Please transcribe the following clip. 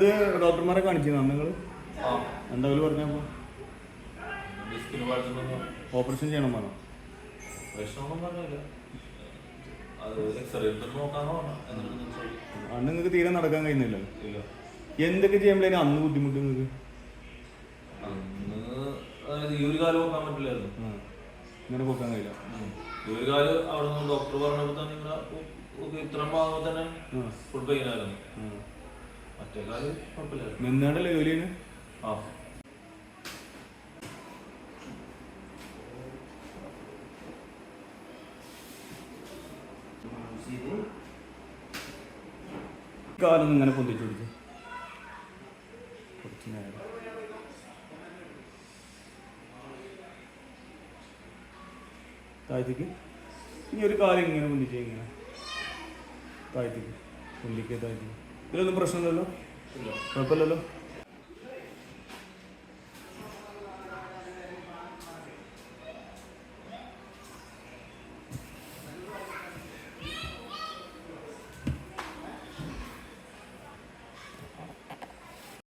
ഇത് ഡോക്ടർമാരെ കാണിച്ചിരുന്നു നിങ്ങൾ? എന്തായാലും പറഞ്ഞപ്പോൾ ഓപ്പറേഷൻ ചെയ്യണം പറഞ്ഞോ? അന്ന് നിങ്ങൾക്ക് തീരെ നടക്കാൻ കഴിയുന്നില്ലല്ലോ. എന്തൊക്കെ ചെയ്യുമ്പോഴേ അന്ന് ബുദ്ധിമുട്ട് നിങ്ങൾക്ക്? ഈ ഒരു കാലം നോക്കാൻ പറ്റില്ലായിരുന്നു. ഇങ്ങനെ പോക്കാൻ കഴിയില്ല. ഈ ഒരു കാലം അവിടെ നിന്ന് ഡോക്ടർ പറഞ്ഞപ്പോൾ തന്നെ ഇത്രയും ഭാഗം തന്നെ ഫുഡ് പെയിനായിരുന്നു. മറ്റേ കാലം കുഴപ്പമില്ലായിരുന്നു. നിന്നാണ്ടല്ലേ ജോലിയാണ്? ആ കാലം ഇങ്ങനെ പൊന്തിച്ചു പിടിച്ചു കുറച്ച് നേരം. താഴത്തേക്ക് ഇനി ഒരു കാലം ഇങ്ങനെ പൊന്തിച്ചു, ഇങ്ങനെ താഴത്തേക്ക് പൊന്തിക്കുക. താഴത്തേക്ക് ഇതിലൊന്നും പ്രശ്നമില്ലല്ലോ? കുഴപ്പമില്ലല്ലോ?